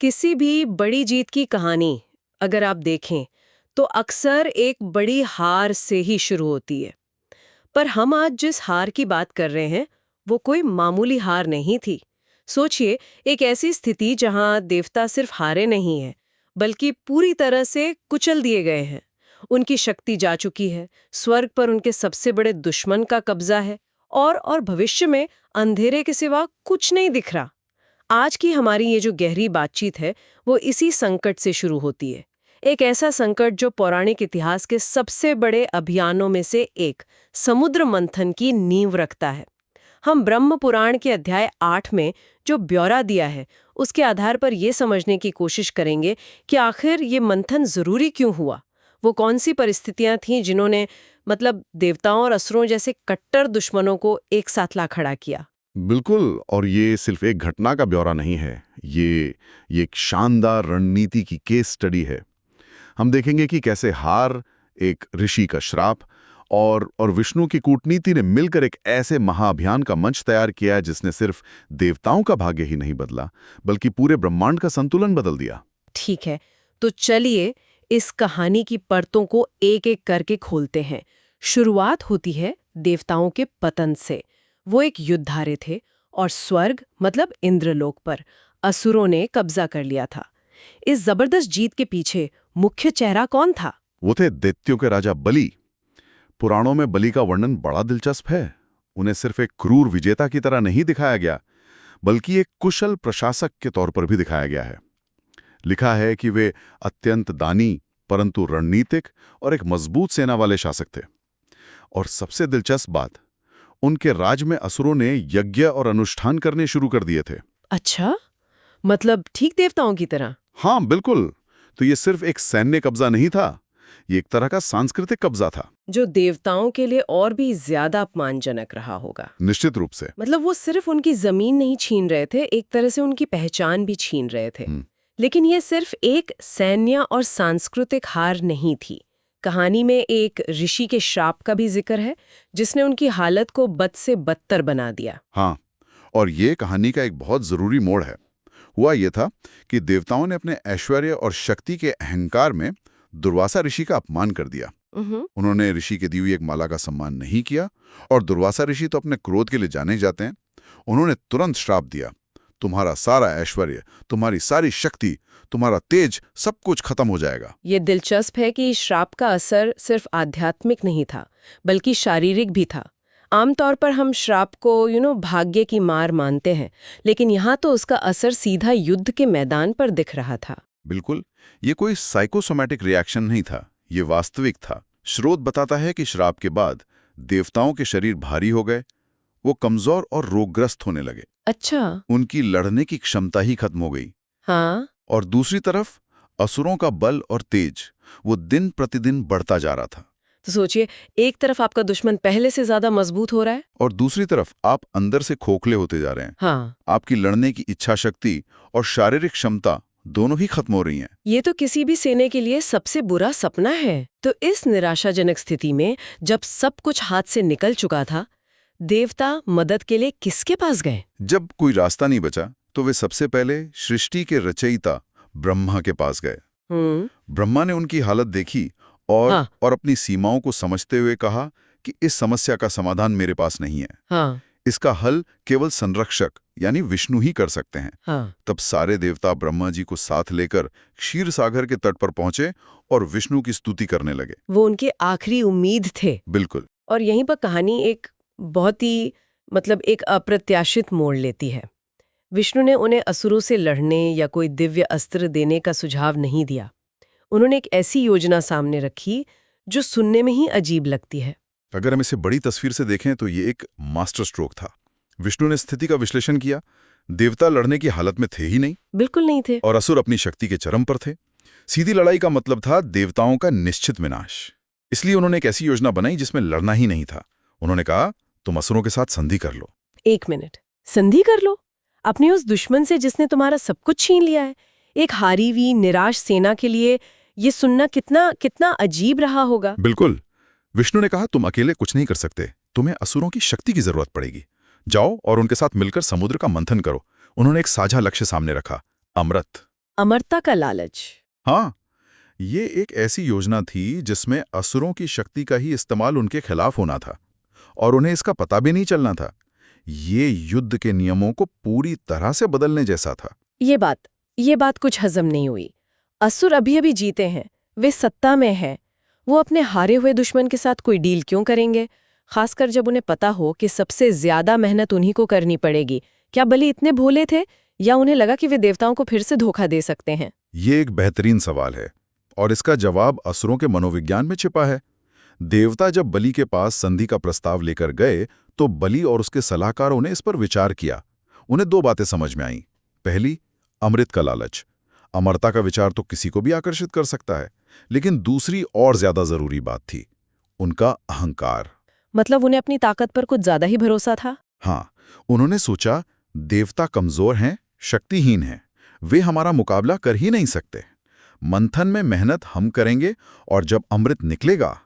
किसी भी बड़ी जीत की कहानी अगर आप देखें तो अक्सर एक बड़ी हार से ही शुरू होती है। पर हम आज जिस हार की बात कर रहे हैं वो कोई मामूली हार नहीं थी। सोचिए, एक ऐसी स्थिति जहां देवता सिर्फ हारे नहीं हैं बल्कि पूरी तरह से कुचल दिए गए हैं। उनकी शक्ति जा चुकी है, स्वर्ग पर उनके सबसे बड़े दुश्मन का कब्जा है और भविष्य में अंधेरे के सिवा कुछ नहीं दिख रहा। आज की हमारी ये जो गहरी बातचीत है वो इसी संकट से शुरू होती है। एक ऐसा संकट जो पौराणिक इतिहास के सबसे बड़े अभियानों में से एक समुद्र मंथन की नींव रखता है। हम ब्रह्म पुराण के अध्याय 8 में जो ब्यौरा दिया है उसके आधार पर ये समझने की कोशिश करेंगे कि आखिर ये मंथन जरूरी क्यों हुआ। वो कौन सी परिस्थितियां थीं जिन्होंने देवताओं और असुरों जैसे कट्टर दुश्मनों को एक साथ ला खड़ा किया। बिल्कुल। और ये सिर्फ एक घटना का ब्यौरा नहीं है, ये एक शानदार रणनीति की केस स्टडी है। हम देखेंगे कि कैसे हार, एक ऋषि का श्राप और विष्णु की कूटनीति ने मिलकर एक ऐसे महाअभियान का मंच तैयार किया जिसने सिर्फ देवताओं का भाग्य ही नहीं बदला बल्कि पूरे ब्रह्मांड का संतुलन बदल दिया। ठीक है, तो चलिए इस कहानी की परतों को एक एक करके खोलते हैं। शुरुआत होती है देवताओं के पतन से। वो एक युद्धारे थे और स्वर्ग इंद्रलोक पर असुरों ने कब्जा कर लिया था। इस जबरदस्त जीत के पीछे मुख्य चेहरा कौन था? वो थे दैत्यों के राजा बलि। पुराणों में बलि का वर्णन बड़ा दिलचस्प है। उन्हें सिर्फ एक क्रूर विजेता की तरह नहीं दिखाया गया बल्कि एक कुशल प्रशासक के तौर पर भी दिखाया गया है। लिखा है कि वे अत्यंत दानी परंतु रणनीतिक और एक मजबूत सेना वाले शासक थे। और सबसे दिलचस्प बात, उनके राज में असुरों ने यज्ञ और अनुष्ठान करने शुरू कर दिए थे। अच्छा, ठीक देवताओं की तरह? हाँ बिल्कुल। तो ये सिर्फ एक सैन्य कब्जा नहीं था, ये एक तरह का सांस्कृतिक कब्जा था, जो देवताओं के लिए और भी ज्यादा अपमानजनक रहा होगा। निश्चित रूप से। वो सिर्फ उनकी जमीन नहीं छीन रहे थे, एक तरह से उनकी पहचान भी छीन रहे थे। लेकिन ये सिर्फ एक सैन्य और सांस्कृतिक हार नहीं थी। कहानी में एक ऋषि के श्राप का भी जिक्र है जिसने उनकी हालत को बद से बदतर बना दिया। हाँ, और ये कहानी का एक बहुत जरूरी मोड़ है। हुआ ये था कि देवताओं ने अपने ऐश्वर्य और शक्ति के अहंकार में दुर्वासा ऋषि का अपमान कर दिया। उन्होंने ऋषि के दी हुई एक माला का सम्मान नहीं किया और दुर्वासा ऋषि तो अपने क्रोध के लिए जाने जाते हैं। उन्होंने तुरंत श्राप दिया, तुम्हारा सारा ऐश्वर्य, तुम्हारी सारी शक्ति, तुम्हारा तेज, सब कुछ खत्म हो जाएगा। ये दिलचस्प है कि श्राप का असर सिर्फ आध्यात्मिक नहीं था बल्कि शारीरिक भी था। आमतौर पर हम श्राप को भाग्य की मार मानते हैं, लेकिन यहाँ तो उसका असर सीधा युद्ध के मैदान पर दिख रहा था। बिल्कुल, ये कोई साइकोसोमैटिक रिएक्शन नहीं था, ये वास्तविक था। स्रोत बताता है कि श्राप के बाद देवताओं के शरीर भारी हो गए, वो कमजोर और रोगग्रस्त होने लगे। अच्छा। उनकी लड़ने की क्षमता ही खत्म हो गई। हाँ। और दूसरी तरफ असुरों का बल और तेज वो दिन प्रतिदिन बढ़ता जा रहा था। तो सोचिए, एक तरफ आपका दुश्मन पहले से ज्यादा मजबूत हो रहा है और दूसरी तरफ आप अंदर से खोखले होते जा रहे हैं। हाँ। आपकी लड़ने की इच्छा शक्ति और शारीरिक क्षमता दोनों ही खत्म हो रही हैं। ये तो किसी भी सेना के लिए सबसे बुरा सपना है। तो इस निराशाजनक स्थिति में जब सब कुछ हाथ से निकल चुका था, देवता मदद के लिए किसके पास गए? जब कोई रास्ता नहीं बचा तो वे सबसे पहले सृष्टि के रचयिता ब्रह्मा के पास गए। ब्रह्मा ने उनकी हालत देखी और अपनी सीमाओं को समझते हुए कहा कि इस समस्या का समाधान मेरे पास नहीं है। हाँ। इसका हल केवल संरक्षक यानी विष्णु ही कर सकते हैं। हाँ। तब सारे देवता ब्रह्मा जी को साथ लेकर क्षीर सागर के तट पर पहुंचे और विष्णु की स्तुति करने लगे। वो उनके आखिरी उम्मीद थे। बिल्कुल। और यहीं पर कहानी एक बहुत ही एक अप्रत्याशित मोड़ लेती है। विष्णु ने उन्हें असुरों से लड़ने या कोई दिव्य अस्त्र देने का सुझाव नहीं दिया। उन्होंने एक ऐसी योजना सामने रखी जो सुनने में ही अजीब लगती है। अगर हम इसे बड़ी तस्वीर से देखें तो ये एक मास्टर स्ट्रोक था। विष्णु ने स्थिति का विश्लेषण किया। देवता लड़ने की हालत में थे ही नहीं, बिल्कुल नहीं थे, और असुर अपनी शक्ति के चरम पर थे। सीधी लड़ाई का मतलब था देवताओं का निश्चित विनाश। इसलिए उन्होंने एक ऐसी योजना बनाई जिसमें लड़ना ही नहीं था। उन्होंने कहा, तुम असुरों के साथ संधि कर लो। 1 मिनट, संधि कर लो? अपने उस दुश्मन से जिसने तुम्हारा सब कुछ छीन लिया है? एक हारी हुई निराश सेना के लिए ये सुनना कितना अजीब रहा होगा। बिल्कुल। विष्णु ने कहा, तुम अकेले कुछ नहीं कर सकते, तुम्हें असुरों की शक्ति की जरूरत पड़ेगी। जाओ और उनके साथ मिलकर समुद्र का मंथन करो। उन्होंने एक साझा लक्ष्य सामने रखा, अमृत। अमरता का लालच। हाँ, ये एक ऐसी योजना थी जिसमें असुरों की शक्ति का ही इस्तेमाल उनके खिलाफ होना था और उन्हें इसका पता भी नहीं चलना था। ये युद्ध के नियमों को पूरी तरह से बदलने जैसा था। ये बात कुछ हजम नहीं हुई। असुर अभी अभी जीते हैं, वे सत्ता में हैं। वो अपने हारे हुए दुश्मन के साथ कोई डील क्यों करेंगे, खासकर जब उन्हें पता हो कि सबसे ज्यादा मेहनत उन्हीं को करनी पड़ेगी। क्या बलि इतने भोले थे या उन्हें लगा कि वे देवताओं को फिर से धोखा दे सकते हैं? ये एक बेहतरीन सवाल है और इसका जवाब असुरों के मनोविज्ञान में छिपा है। देवता जब बलि के पास संधि का प्रस्ताव लेकर गए तो बलि और उसके सलाहकारों ने इस पर विचार किया। उन्हें दो बातें समझ में आईं। पहली, अमृत का लालच। अमरता का विचार तो किसी को भी आकर्षित कर सकता है, लेकिन दूसरी और ज्यादा जरूरी बात थी उनका अहंकार। मतलब उन्हें अपनी ताकत पर कुछ ज्यादा ही भरोसा था। हाँ, उन्होंने सोचा देवता कमजोर हैं, शक्तिहीन हैं, वे हमारा मुकाबला कर ही नहीं सकते। मंथन में मेहनत हम करेंगे और जब अमृत निकलेगा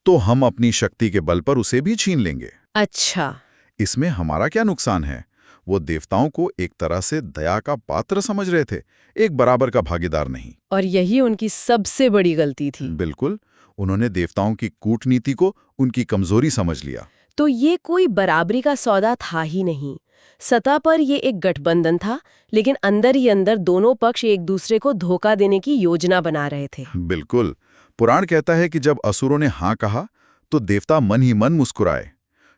तो हम अपनी शक्ति के बल पर उसे भी छीन लेंगे। अच्छा, इसमें हमारा क्या नुकसान है? वो देवताओं को एक तरह से दया का पात्र समझ रहे थे, एक बराबर का भागीदार नहीं। और यही उनकी सबसे बड़ी गलती थी। बिल्कुल, उन्होंने देवताओं की कूटनीति को उनकी कमजोरी समझ लिया। तो ये कोई बराबरी का सौदा था ही नहीं। सतह पर ये एक गठबंधन था, लेकिन अंदर ही अंदर दोनों पक्ष एक दूसरे को धोखा देने की योजना बना रहे थे। बिल्कुल, पुराण कहता है कि जब असुरों ने हाँ कहा तो देवता मन ही मन मुस्कुराए,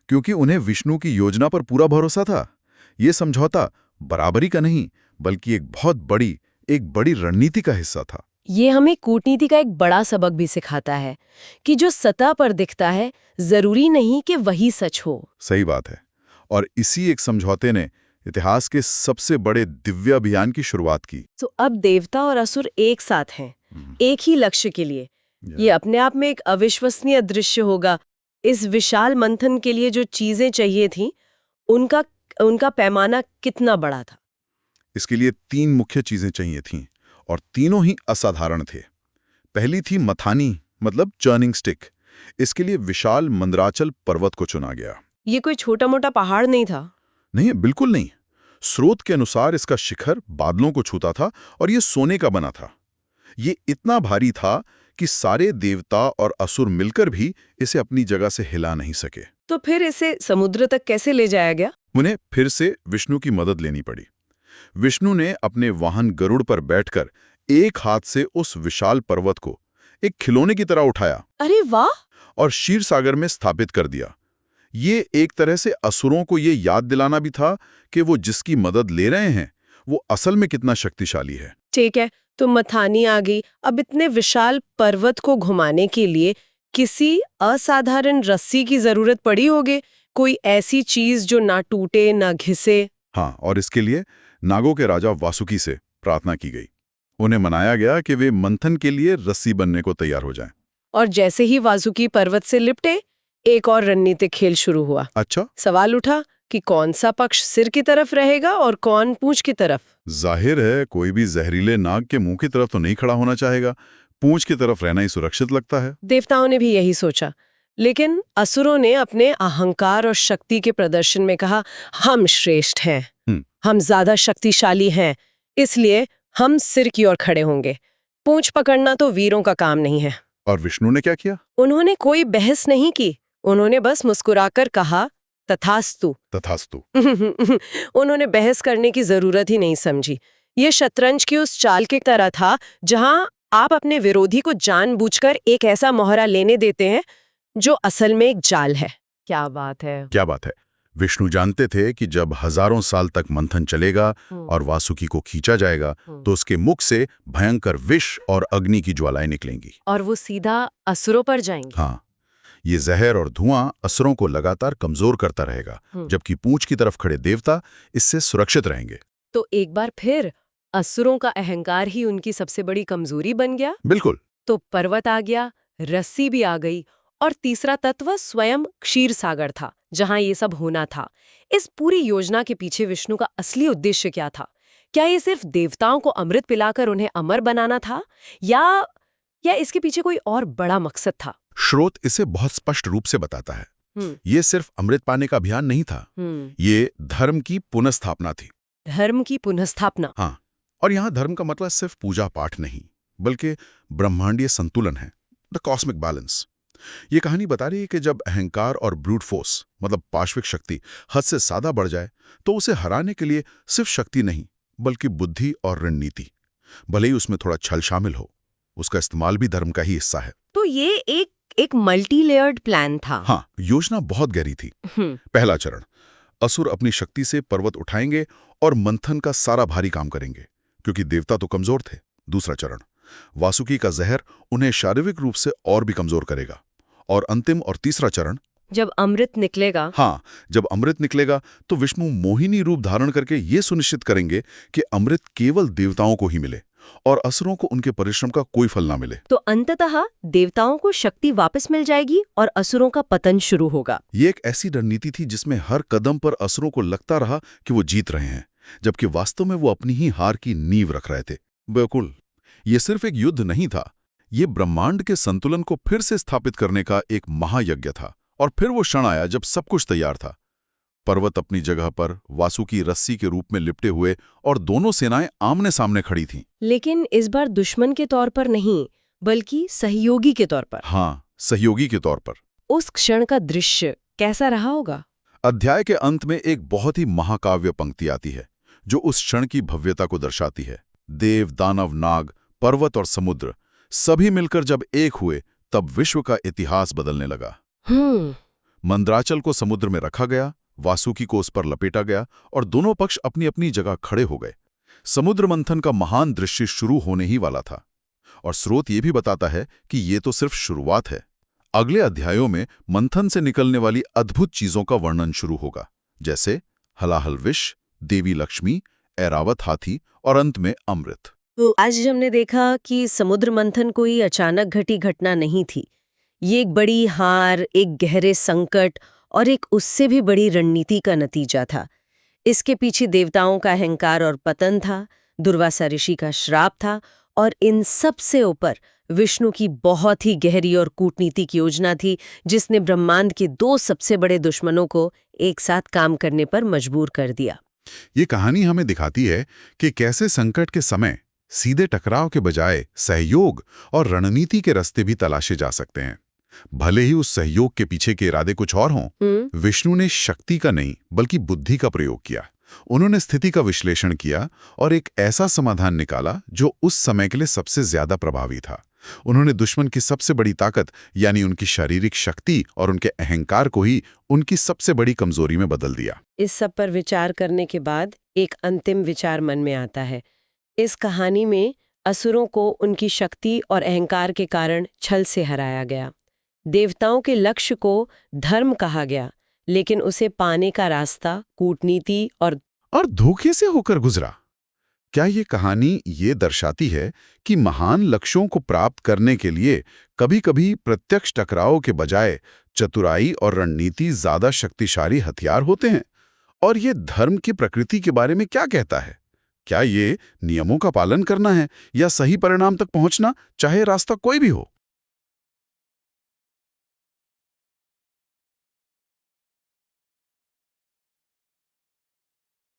क्योंकि उन्हें विष्णु की योजना पर पूरा भरोसा था। ये समझौता बराबरी का नहीं, बल्कि एक बड़ी रणनीति का हिस्सा था। ये हमें कूटनीति का एक बड़ा सबक भी सिखाता है कि जो सतह पर दिखता है जरूरी नहीं कि वही सच हो। सही बात है। और इसी एक समझौते ने इतिहास के सबसे बड़े दिव्य अभियान की शुरुआत की। तो अब देवता और असुर एक साथ हैं, एक ही लक्ष्य के लिए। ये अपने आप में एक अविश्वसनीय दृश्य होगा। इस विशाल मंथन के लिए जो चीजें चाहिए थीं, उनका पैमाना कितना बड़ा था? इसके लिए 3 मुख्य चीजें चाहिए थीं और तीनों ही असाधारण थे। पहली थी मथानी, मतलब चर्निंग स्टिक। इसके लिए विशाल मंदराचल पर्वत को चुना गया। ये कोई छोटा मोटा पहाड़ नहीं था। नहीं, बिल्कुल नहीं। स्रोत के अनुसार इसका शिखर बादलों को छूता था और ये सोने का बना था। ये इतना भारी था कि सारे देवता और असुर मिलकर भी इसे अपनी जगह से हिला नहीं सके। तो फिर इसे समुद्र तक कैसे ले जाया गया? उन्हें फिर से विष्णु की मदद लेनी पड़ी। विष्णु ने अपने वाहन गरुड़ पर बैठकर एक हाथ से उस विशाल पर्वत को एक खिलौने की तरह उठाया। अरे वाह! और क्षीर सागर में स्थापित कर दिया। ये एक तरह से असुरों को ये याद दिलाना भी था कि वो जिसकी मदद ले रहे हैं वो असल में कितना शक्तिशाली है। ठीक है, तो मथानी आ गई। अब इतने विशाल पर्वत को घुमाने के लिए किसी असाधारण रस्सी की जरूरत पड़ी होगी, कोई ऐसी चीज जो ना टूटे ना घिसे। हाँ, और इसके लिए नागों के राजा वासुकी से प्रार्थना की गई। उन्हें मनाया गया कि वे मंथन के लिए रस्सी बनने को तैयार हो जाएं। और जैसे ही वासुकी पर्वत से लिपटे, एक और रणनीतिक खेल शुरू हुआ। अच्छा, सवाल उठा कि कौन सा पक्ष सिर की तरफ रहेगा और कौन पूंछ की तरफ। जाहिर है कोई भी जहरीले नाग के मुंह की तरफ तो नहीं खड़ा होना चाहेगा। पूंछ की तरफ रहना ही सुरक्षित लगता है। देवताओं ने भी यही सोचा, लेकिन असुरों ने अपने अहंकार और शक्ति के प्रदर्शन में कहा, हम श्रेष्ठ हैं, हम ज्यादा शक्तिशाली हैं, इसलिए हम सिर की ओर खड़े होंगे। पूंछ पकड़ना तो वीरों का काम नहीं है। और विष्णु ने क्या किया? उन्होंने कोई बहस नहीं की। उन्होंने बस मुस्कुराकर कहा, तथास्तु। तथास्तु। उन्होंने बहस करने की जरूरत ही नहीं समझी। ये शतरंज की उस चाल की तरह था जहां आप अपने विरोधी को जानबूझकर एक ऐसा मोहरा लेने देते हैं जो असल में एक जाल है। क्या बात है! क्या बात है! विष्णु जानते थे कि जब हजारों साल तक मंथन चलेगा और वासुकी को खींचा जाएगा तो उसके मुख से भयंकर विष और अग्नि की ज्वालाएं निकलेंगी और वो सीधा असुरों पर जाएंगी। हाँ, ये जहर और धुआं असुरों को लगातार कमजोर करता रहेगा, जबकि पूंछ की तरफ खड़े देवता इससे सुरक्षित रहेंगे। तो एक बार फिर असुरों का अहंकार ही उनकी सबसे बड़ी कमजोरी बन गया। बिल्कुल। तो पर्वत आ गया, रस्सी भी आ गई, और तीसरा तत्व स्वयं क्षीर सागर था जहां ये सब होना था। इस पूरी योजना के पीछे विष्णु का असली उद्देश्य क्या था? क्या ये सिर्फ देवताओं को अमृत पिलाकर उन्हें अमर बनाना था, या इसके पीछे कोई और बड़ा मकसद था? स्रोत इसे बहुत स्पष्ट रूप से बताता है। ये सिर्फ अमृत पाने का अभियान नहीं था, ये धर्म की पुनर्स्थापना थी। धर्म की पुनर्स्थापना? हाँ, और यहाँ धर्म का मतलब सिर्फ पूजा पाठ नहीं, बल्कि ब्रह्मांडीय संतुलन है, द कॉस्मिक बैलेंस। ये कहानी बता रही है कि जब अहंकार और ब्रूट फोर्स मतलब पाश्विक शक्ति हद से ज्यादा बढ़ जाए तो उसे हराने के लिए सिर्फ शक्ति नहीं बल्कि बुद्धि और रणनीति, भले ही उसमें थोड़ा छल शामिल हो, उसका इस्तेमाल भी धर्म का ही हिस्सा है। तो ये एक मल्टी लेयर्ड प्लान था। हाँ, योजना बहुत गहरी थी। पहला चरण, असुर अपनी शक्ति से पर्वत उठाएंगे और मंथन का सारा भारी काम करेंगे, क्योंकि देवता तो कमजोर थे। दूसरा चरण, वासुकी का जहर उन्हें शारीरिक रूप से और भी कमजोर करेगा। और अंतिम और तीसरा चरण, जब अमृत निकलेगा। हाँ, जब अमृत निकलेगा तो विष्णु मोहिनी रूप धारण करके ये सुनिश्चित करेंगे कि अमृत केवल देवताओं को ही मिले और असुरों को उनके परिश्रम का कोई फल ना मिले। तो अंततः देवताओं को शक्ति वापस मिल जाएगी और असुरों का पतन शुरू होगा। ये एक ऐसी रणनीति थी जिसमें हर कदम पर असुरों को लगता रहा कि वो जीत रहे हैं, जबकि वास्तव में वो अपनी ही हार की नींव रख रहे थे। बिल्कुल, ये सिर्फ एक युद्ध नहीं था, ये ब्रह्मांड के संतुलन को फिर से स्थापित करने का एक महायज्ञ था। और फिर वो क्षण आया जब सब कुछ तैयार था। पर्वत अपनी जगह पर, वासुकी रस्सी के रूप में लिपटे हुए और दोनों सेनाएं आमने सामने खड़ी थीं। लेकिन इस बार दुश्मन के तौर पर नहीं, बल्कि सहयोगी के तौर पर। हाँ, सहयोगी के तौर पर। उस क्षण का दृश्य कैसा रहा होगा? अध्याय के अंत में एक बहुत ही महाकाव्य पंक्ति आती है जो उस क्षण की भव्यता को दर्शाती है। देव, दानव, नाग, पर्वत और समुद्र सभी मिलकर जब एक हुए तब विश्व का इतिहास बदलने लगा। मंदराचल को समुद्र में रखा गया, वासुकी को उस पर लपेटा गया और दोनों पक्ष अपनी अपनी जगह खड़े हो गए। समुद्र मंथन का महान दृश्य शुरू होने ही वाला था। और स्रोत ये भी बताता है कि ये तो सिर्फ शुरुआत है। अगले अध्यायों में मंथन से निकलने वाली अद्भुत चीजों का वर्णन शुरू होगा, जैसे हलाहल विष, देवी लक्ष्मी, ऐरावत हाथी और अंत में अमृत। तो आज हमने देखा कि समुद्र मंथन कोई अचानक घटी घटना नहीं थी। ये एक बड़ी हार, एक गहरे संकट और एक उससे भी बड़ी रणनीति का नतीजा था। इसके पीछे देवताओं का अहंकार और पतन था, दुर्वासा ऋषि का श्राप था और इन सब से ऊपर विष्णु की बहुत ही गहरी और कूटनीतिक योजना थी, जिसने ब्रह्मांड के दो सबसे बड़े दुश्मनों को एक साथ काम करने पर मजबूर कर दिया। ये कहानी हमें दिखाती है कि कैसे संकट के समय सीधे टकराव के बजाय सहयोग और रणनीति के रास्ते भी तलाशे जा सकते हैं, भले ही उस सहयोग के पीछे के इरादे कुछ और हों। विष्णु ने शक्ति का नहीं बल्कि बुद्धि का प्रयोग किया। उन्होंने स्थिति का विश्लेषण किया और एक ऐसा समाधान निकाला जो उस समय के लिए सबसे ज्यादा प्रभावी था। उन्होंने दुश्मन की सबसे बड़ी ताकत यानी उनकी शारीरिक शक्ति और उनके अहंकार को ही उनकी सबसे बड़ी कमजोरी में बदल दिया। इस सब पर विचार करने के बाद एक अंतिम विचार मन में आता है। इस कहानी में असुरों को उनकी शक्ति और अहंकार के कारण छल से हराया गया। देवताओं के लक्ष्य को धर्म कहा गया, लेकिन उसे पाने का रास्ता कूटनीति और धोखे से होकर गुजरा। क्या ये कहानी ये दर्शाती है कि महान लक्ष्यों को प्राप्त करने के लिए कभी-कभी प्रत्यक्ष टकराव के बजाय चतुराई और रणनीति ज्यादा शक्तिशाली हथियार होते हैं? और ये धर्म की प्रकृति के बारे में क्या कहता है? क्या ये नियमों का पालन करना है या सही परिणाम तक पहुंचना, चाहे रास्ता कोई भी हो?